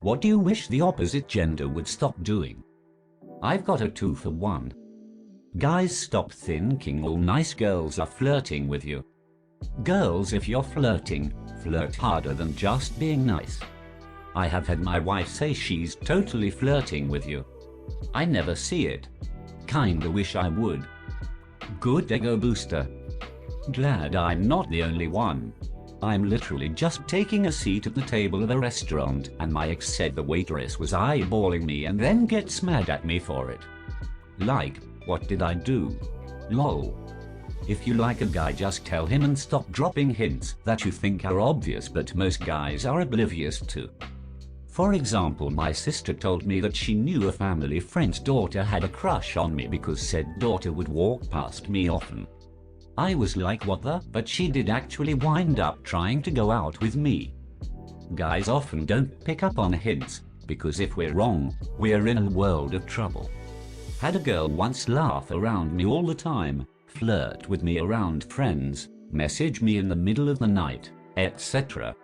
What do you wish the opposite gender would stop doing? I've got a 2 for 1. Guys, stop thinking all nice girls are flirting with you. Girls, if you're flirting, flirt harder than just being nice. I have had my wife say she's totally flirting with you. I never see it. Kinda wish I would. Good ego booster. Glad I'm not the only one. I'm literally just taking a seat at the table of a restaurant and my ex said the waitress was eyeballing me and then gets mad at me for it. Like, what did I do? Lol. If you like a guy, just tell him and stop dropping hints that you think are obvious but most guys are oblivious to. For example, my sister told me that she knew a family friend's daughter had a crush on me because said daughter would walk past me often. I was like, what the? But she did actually wind up trying to go out with me. Guys often don't pick up on hints, because if we're wrong, we're in a world of trouble. Had a girl once laugh around me all the time, flirt with me around friends, message me in the middle of the night, etc.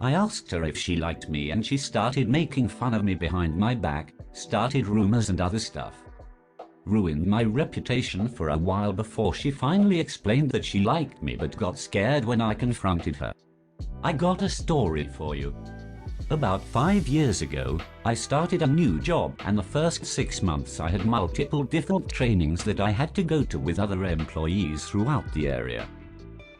I asked her if she liked me and she started making fun of me behind my back, started rumors and other stuff. Ruined my reputation for a while before she finally explained that she liked me but got scared when I confronted her. I got a story for you. About 5 years ago, I started a new job and the first 6 months I had multiple different trainings that I had to go to with other employees throughout the area.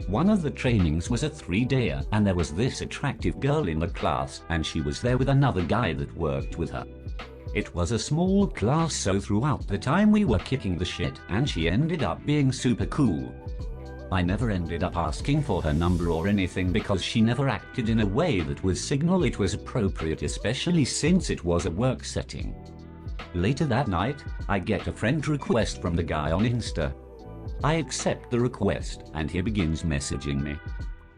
One of the trainings was a 3-dayer and there was this attractive girl in the class and she was there with another guy that worked with her. It was a small class, so throughout the time we were kicking the shit and she ended up being super cool. I never ended up asking for her number or anything because she never acted in a way that would signal it was appropriate, especially since it was a work setting. Later that night, I get a friend request from the guy on Insta. I accept the request and he begins messaging me.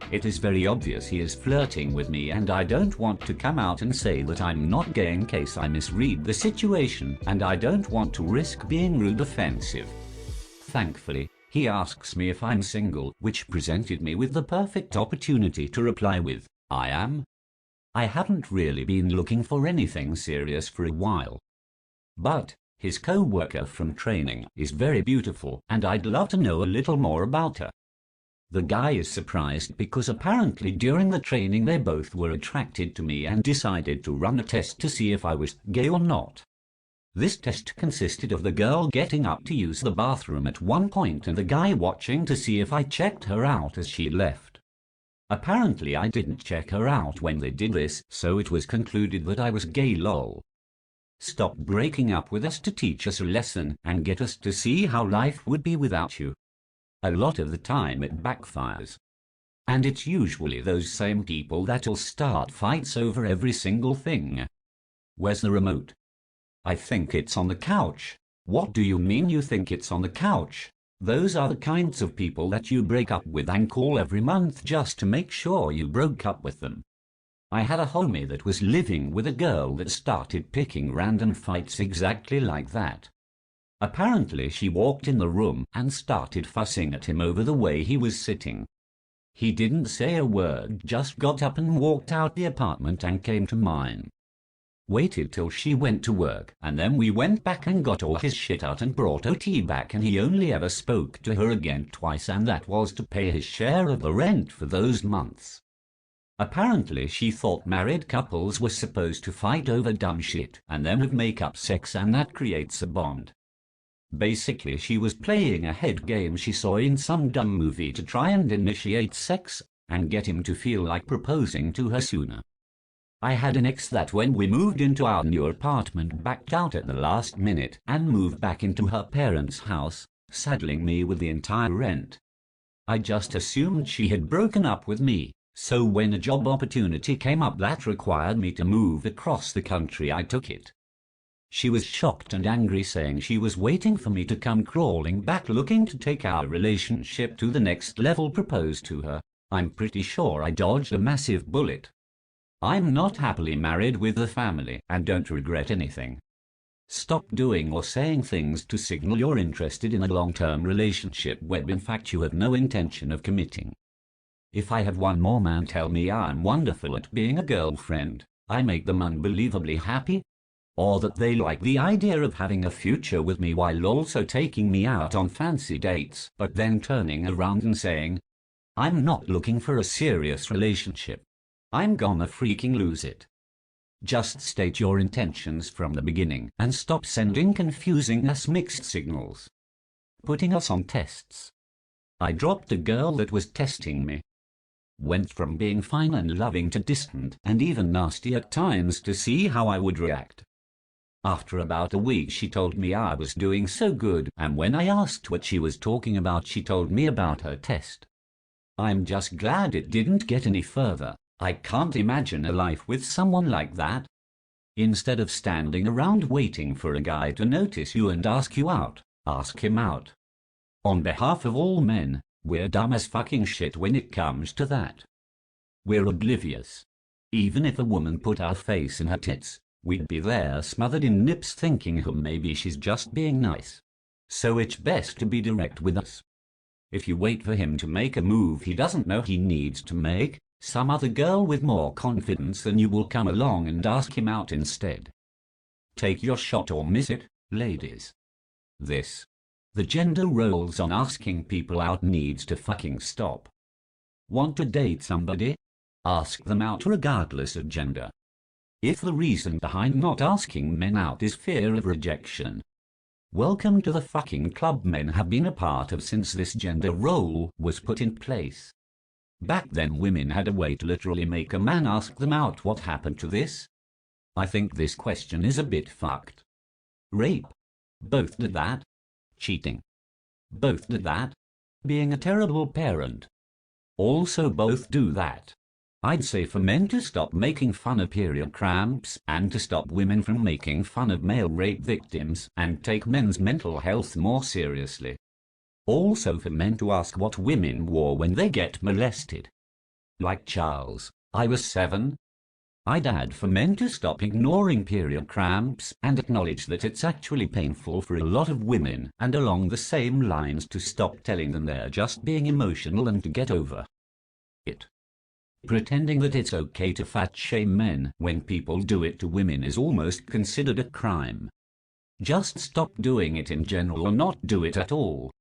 It is very obvious he is flirting with me and I don't want to come out and say that I'm not gay in case I misread the situation and I don't want to risk being rude offensive. Thankfully, he asks me if I'm single, which presented me with the perfect opportunity to reply with, I am. I haven't really been looking for anything serious for a while. But his co-worker from training is very beautiful and I'd love to know a little more about her. The guy is surprised because apparently during the training they both were attracted to me and decided to run a test to see if I was gay or not. This test consisted of the girl getting up to use the bathroom at one point and the guy watching to see if I checked her out as she left. Apparently I didn't check her out when they did this, so it was concluded that I was gay. Lol. Stop breaking up with us to teach us a lesson and get us to see how life would be without you. A lot of the time it backfires. And it's usually those same people that'll start fights over every single thing. Where's the remote? I think it's on the couch. What do you mean you think it's on the couch? Those are the kinds of people that you break up with and call every month just to make sure you broke up with them. I had a homie that was living with a girl that started picking random fights exactly like that. Apparently she walked in the room and started fussing at him over the way he was sitting. He didn't say a word, just got up and walked out the apartment and came to mine. Waited till she went to work, and then we went back and got all his shit out and brought OT back, and he only ever spoke to her again twice, and that was to pay his share of the rent for those months. Apparently she thought married couples were supposed to fight over dumb shit and then have make-up sex and that creates a bond. Basically she was playing a head game she saw in some dumb movie to try and initiate sex and get him to feel like proposing to her sooner. I had an ex that when we moved into our new apartment backed out at the last minute and moved back into her parents' house, saddling me with the entire rent. I just assumed she had broken up with me, so when a job opportunity came up that required me to move across the country, I took it. She was shocked and angry, saying she was waiting for me to come crawling back looking to take our relationship to the next level, propose to her. I'm pretty sure I dodged a massive bullet. I'm not happily married with a family and don't regret anything. Stop doing or saying things to signal you're interested in a long-term relationship when in fact you have no intention of committing. If I have one more man tell me I'm wonderful at being a girlfriend, I make them unbelievably happy, or that they like the idea of having a future with me while also taking me out on fancy dates, but then turning around and saying, I'm not looking for a serious relationship. I'm gonna freaking lose it. Just state your intentions from the beginning and stop sending confusing ass mixed signals. Putting us on tests. I dropped a girl that was testing me. Went from being fine and loving to distant and even nasty at times to see how I would react. After about a week she told me I was doing so good, and when I asked what she was talking about she told me about her test. I'm just glad it didn't get any further. I can't imagine a life with someone like that. Instead of standing around waiting for a guy to notice you and ask you out, ask him out. On behalf of all men, we're dumb as fucking shit when it comes to that. We're oblivious. Even if a woman put our face in her tits, we'd be there smothered in nips thinking maybe she's just being nice. So it's best to be direct with us. If you wait for him to make a move he doesn't know he needs to make, some other girl with more confidence than you will come along and ask him out instead. Take your shot or miss it, ladies. The gender roles on asking people out needs to fucking stop. Want to date somebody? Ask them out regardless of gender. If the reason behind not asking men out is fear of rejection, welcome to the fucking club men have been a part of since this gender role was put in place. Back then women had a way to literally make a man ask them out. What happened to this? I think this question is a bit fucked. Rape. Both did that. Cheating. Both did that. Being a terrible parent. Also both do that. I'd say for men to stop making fun of period cramps and to stop women from making fun of male rape victims and take men's mental health more seriously. Also for men to ask what women wore when they get molested. Like Charles, I was 7. I'd add for men to stop ignoring period cramps and acknowledge that it's actually painful for a lot of women, and along the same lines to stop telling them they're just being emotional and to get over it. Pretending that it's okay to fat shame men when people do it to women is almost considered a crime. Just stop doing it in general or not do it at all.